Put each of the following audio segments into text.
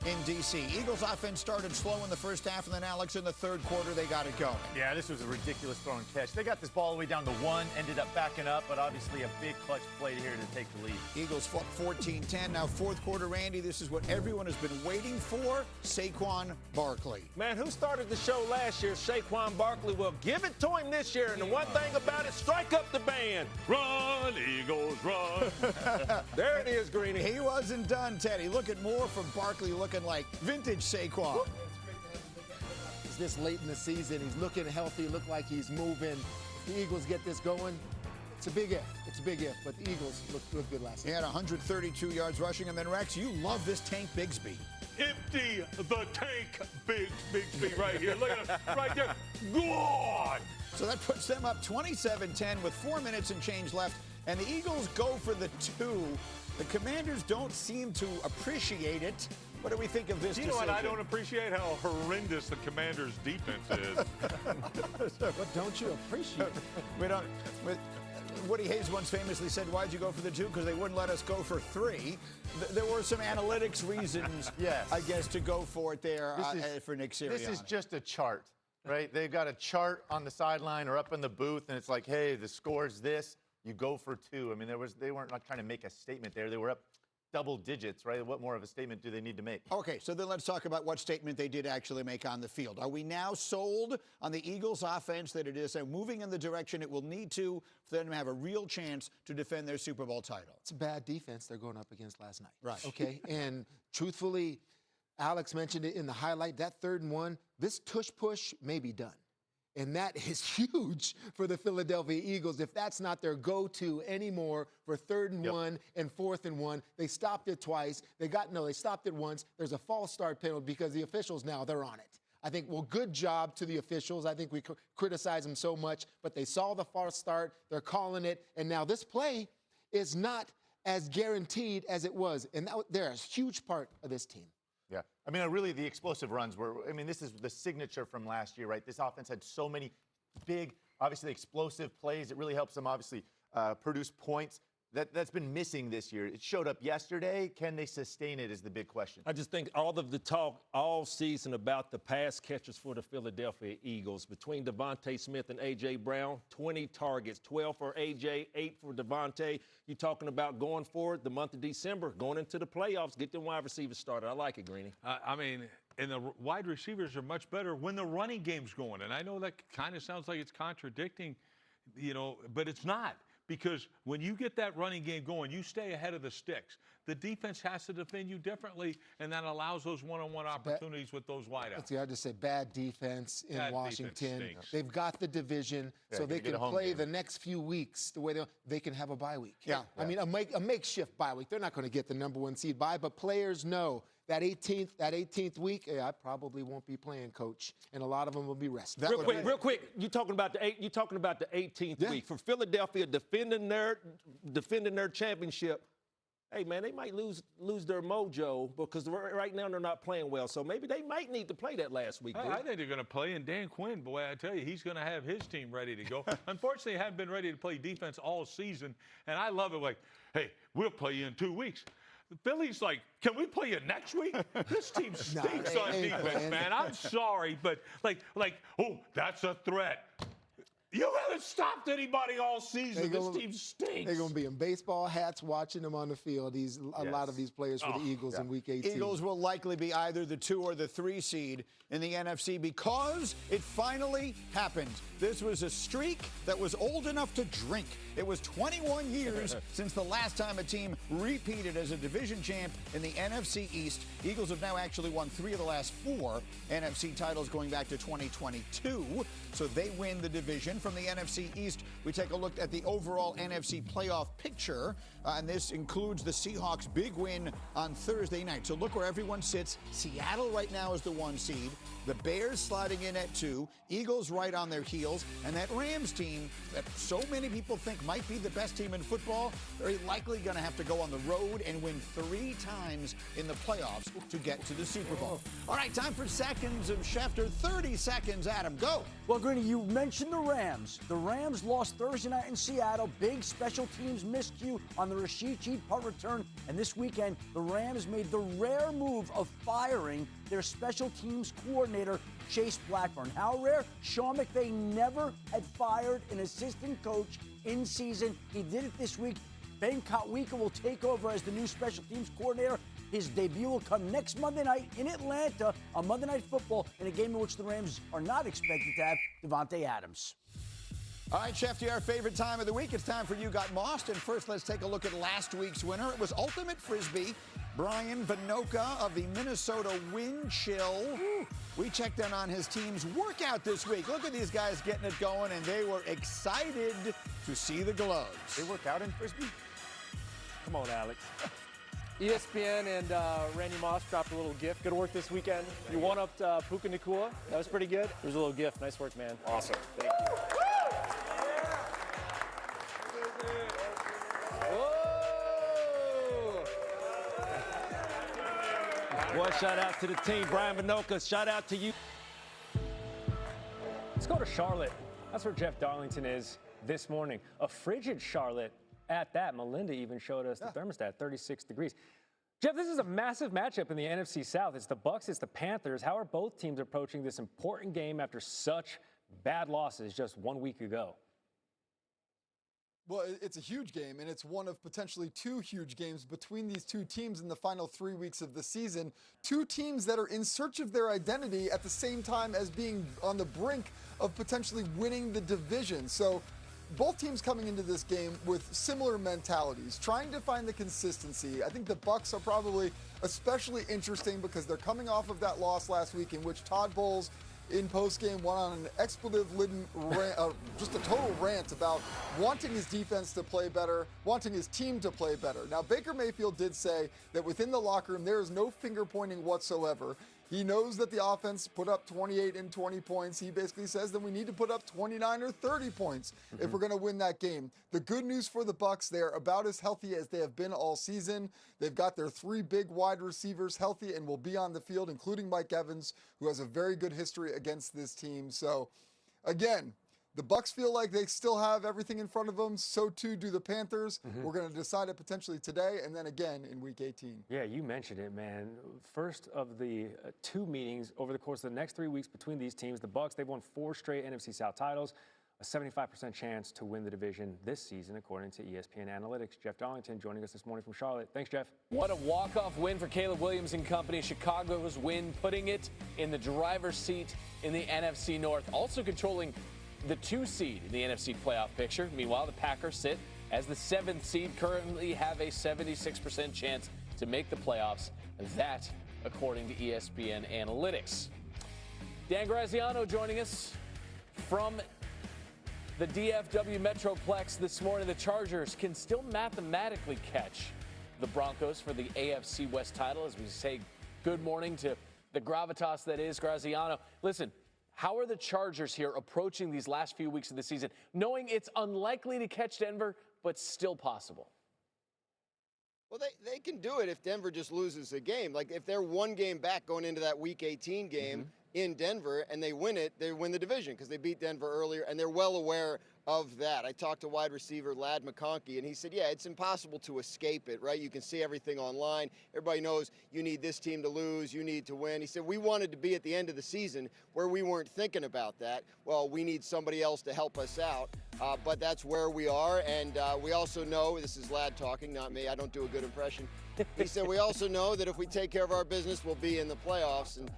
in D.C. Eagles offense started slow in the first half, and then, Alex, in the third quarter, they got it going. Yeah, this was a ridiculous throw and catch. They got this ball all the way down to 1, ended up backing up, but obviously a big clutch play here to take the lead. Eagles fought 14-10. Now, fourth quarter, Randy, this is what everyone has been waiting for, Saquon Barkley. Man, who started the show last year? Saquon Barkley. Well, give it to him this year. And the one thing about it, strike up the band. Run, Eagles, run. There it is, Greeny. He wasn't done, Teddy. Look at more from Barkley looking like vintage Saquon. It's this late in the season. He's looking healthy, look like he's moving. If the Eagles get this going, it's a big if. It's a big if, but the Eagles looked good last night. He had 132 yards rushing, and then, Rex, you love this Tank Bigsby. Empty the tank, Bigsby right here. Look at him right there. Gone! So that puts them up 27-10 with 4 minutes and change left, and the Eagles go for the 2. The Commanders don't seem to appreciate it. What do we think of this You know decision? what? I don't appreciate how horrendous the Commanders' defense is. But don't you appreciate it? We don't. Woody Hayes once famously said, "Why'd you go for the 2? Because they wouldn't let us go for 3." There were some analytics reasons, Yes. I guess, to go for it there for Nick Sirianni. This is just a chart, right? They've got a chart on the sideline or up in the booth, and it's like, hey, the score's this. You go for 2. I mean, they weren't not trying to make a statement there. They were up double digits, right? What more of a statement do they need to make? Okay, so then let's talk about what statement they did actually make on the field. Are we now sold on the Eagles' offense that it is moving in the direction it will need to for them to have a real chance to defend their Super Bowl title? It's a bad defense they're going up against last night. Right. Okay, and truthfully, Alex mentioned it in the highlight, that 3rd and 1, this tush-push may be done. And that is huge for the Philadelphia Eagles. If that's not their go-to anymore for 3rd and 1 and 4th and 1, they stopped it twice. They stopped it once. There's a false start penalty because the officials now, they're on it. I think, well, good job to the officials. I think we criticize them so much, but they saw the false start. They're calling it. And now this play is not as guaranteed as it was. And they're a huge part of this team. Yeah. I mean, really, the explosive runs were, I mean, this is the signature from last year, right? This offense had so many big, obviously explosive plays. It really helps them, obviously, produce points. That's been missing this year. It showed up yesterday. Can they sustain it is the big question. I just think all of the talk all season about the pass catchers for the Philadelphia Eagles, between Devontae Smith and A.J. Brown, 20 targets, 12 for A.J., 8 for Devontae. You're talking about going forward the month of December, going into the playoffs, get them wide receivers started. I like it, Greeny. I mean, and the wide receivers are much better when the running game's going. And I know that kind of sounds like it's contradicting, but it's not. Because when you get that running game going, you stay ahead of the sticks. The defense has to defend you differently, and that allows those one-on-one opportunities with those wideouts. I just say bad defense in Washington. They've got the division, Yeah, so they can play game. the next few weeks the way they can have a bye week. Yeah. I mean, a makeshift bye week. They're not going to get the #1 seed bye, but players know that 18th week, I probably won't be playing, Coach, and a lot of them will be resting. Real quick. You're talking about the 18th week for Philadelphia defending their championship. Hey man, they might lose their mojo because right now they're not playing well. So maybe they might need to play that last week. I think they're going to play, and Dan Quinn, boy, I tell you, he's going to have his team ready to go. Unfortunately, they haven't been ready to play defense all season, and I love it. Like, hey, we'll play you in 2 weeks. Philly's like, can we play you next week? This team stinks on defense, man. I'm sorry, but like, oh, that's a threat. You haven't stopped anybody all season. This team stinks. They're going to be in baseball hats watching them on the field, a lot of these players for the Eagles in Week 18. Eagles will likely be either the 2 or the 3 seed in the NFC because it finally happened. This was a streak that was old enough to drink. It was 21 years since the last time a team repeated as a division champ in the NFC East. Eagles have now actually won 3 of the last 4 NFC titles going back to 2022. So they win the division. From the NFC East, we take a look at the overall NFC playoff picture, and this includes the Seahawks' big win on Thursday night. So look where everyone sits. Seattle right now is the 1 seed. The Bears sliding in at 2. Eagles right on their heels. And that Rams team that so many people think might be the best team in football, very likely going to have to go on the road and win 3 times in the playoffs to get to the Super Bowl. All right, time for Seconds of Schefter. 30 seconds, Adam, go. Well, Greeny, you mentioned the Rams. Rams. The Rams lost Thursday night in Seattle. Big special teams miscue on the Rashid Shaheed punt return. And this weekend, the Rams made the rare move of firing their special teams coordinator, Chase Blackburn. How rare? Sean McVay never had fired an assistant coach in season. He did it this week. Ben Kotwika will take over as the new special teams coordinator. His debut will come next Monday night in Atlanta on Monday Night Football in a game in which the Rams are not expected to have Davante Adams. All right, Shefty, our favorite time of the week. It's time for You Got Mossed. And first, let's take a look at last week's winner. It was Ultimate Frisbee, Brian Vinoka of the Minnesota Wind Chill. We checked in on his team's workout this week. Look at these guys getting it going, and they were excited to see the gloves. They work out in Frisbee? Come on, Alex. ESPN and Randy Moss dropped a little gift. Good work this weekend. You one-upped Puka Nacua. That was pretty good. There's a little gift. Nice work, man. Awesome. Thank you. Boy, shout out to the team. Brian Vinoka, shout out to you. Let's go to Charlotte. That's where Jeff Darlington is this morning. A frigid Charlotte at that. Melinda even showed us the thermostat, 36 degrees. Jeff, this is a massive matchup in the NFC South. It's the Bucs, it's the Panthers. How are both teams approaching this important game after such bad losses just 1 week ago? Well, it's a huge game, and it's one of potentially two huge games between these two teams in the final 3 weeks of the season. Two teams that are in search of their identity at the same time as being on the brink of potentially winning the division. So both teams coming into this game with similar mentalities, trying to find the consistency. I think the Bucs are probably especially interesting because they're coming off of that loss last week in which Todd Bowles in postgame went on an expletive-laden rant, just a total rant about wanting his defense to play better, wanting his team to play better. Now, Baker Mayfield did say that within the locker room, there is no finger-pointing whatsoever. He knows that the offense put up 28 and 20 points. He basically says that we need to put up 29 or 30 points if we're going to win that game. The good news for the Bucs, they're about as healthy as they have been all season. They've got their three big wide receivers healthy and will be on the field, including Mike Evans, who has a very good history against this team. So, again, the Bucs feel like they still have everything in front of them. So too do the Panthers. We're going to decide it potentially today and then again in Week 18. Yeah, you mentioned it, man. First of the two meetings over the course of the next 3 weeks between these teams. The Bucs, they've won 4 straight NFC South titles, a 75% chance to win the division this season, according to ESPN Analytics. Jeff Darlington joining us this morning from Charlotte. Thanks, Jeff. What a walk-off win for Caleb Williams and company. Chicago's win, putting it in the driver's seat in the NFC North, also controlling the 2 seed in the NFC playoff picture. Meanwhile, the Packers sit as the 7th seed, currently have a 76% chance to make the playoffs. That, according to ESPN Analytics. Dan Graziano joining us from the DFW Metroplex this morning. The Chargers can still mathematically catch the Broncos for the AFC West title as we say good morning to the gravitas that is Graziano. Listen, how are the Chargers here approaching these last few weeks of the season, knowing it's unlikely to catch Denver, but still possible? Well, they can do it if Denver just loses a game. Like, if they're one game back going into that Week 18 game in Denver and they win it, they win the division because they beat Denver earlier, and they're well aware of that. I talked to wide receiver Ladd McConkey, and he said, yeah, it's impossible to escape it, right? You can see everything online. Everybody knows you need this team to lose, you need to win. He said, we wanted to be at the end of the season where we weren't thinking about that. Well, we need somebody else to help us out, but that's where we are, and we also know, this is Ladd talking, not me, I don't do a good impression. He said, we also know that if we take care of our business, we'll be in the playoffs. And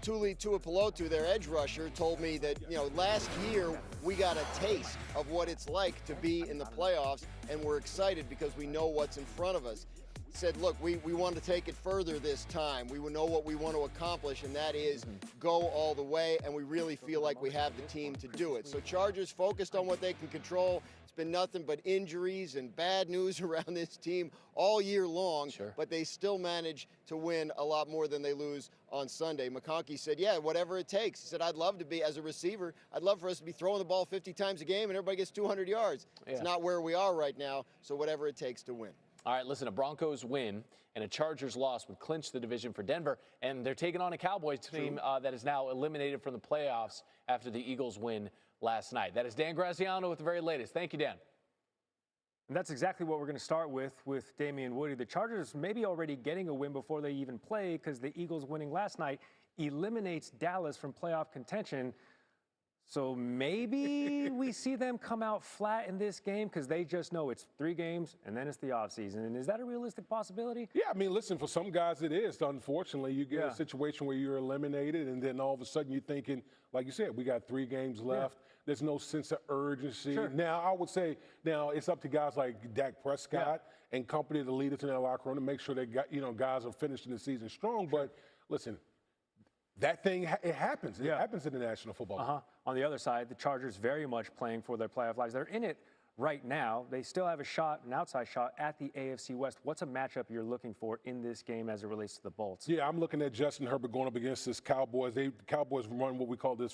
Tuli Tuipulotu, their edge rusher, told me that, last year we got a taste of what it's like to be in the playoffs, and we're excited because we know what's in front of us. He said, look, we want to take it further this time. We know what we want to accomplish, and that is go all the way, and we really feel like we have the team to do it. So Chargers focused on what they can control. It's been nothing but injuries and bad news around this team all year long, but they still manage to win a lot more than they lose on Sunday. McConkey said, yeah, whatever it takes. He said, I'd love to be, as a receiver, I'd love for us to be throwing the ball 50 times a game and everybody gets 200 yards. It's not where we are right now, so whatever it takes to win. All right, listen, a Broncos win and a Chargers loss would clinch the division for Denver, and they're taking on a Cowboys team that is now eliminated from the playoffs after the Eagles win last night. That is Dan Graziano with the very latest. Thank you, Dan. And that's exactly what we're going to start with Damian Woody. The Chargers maybe already getting a win before they even play because the Eagles winning last night eliminates Dallas from playoff contention. So maybe we see them come out flat in this game because they just know it's 3 games and then it's the offseason. And is that a realistic possibility? Yeah, I mean, listen, for some guys it is. Unfortunately, you get a situation where you're eliminated and then all of a sudden you're thinking, like you said, we got 3 games left. There's no sense of urgency. Sure. Now, I would say now it's up to guys like Dak Prescott and company, the leaders in their locker room, to make sure that guys are finishing the season strong. But listen, that thing, it happens. It happens in the National Football League. On the other side, the Chargers very much playing for their playoff lives. They're in it right now. They still have an outside shot at the AFC West. What's a matchup you're looking for in this game as it relates to the Bolts? Yeah, I'm looking at Justin Herbert going up against this Cowboys. The Cowboys run what we call this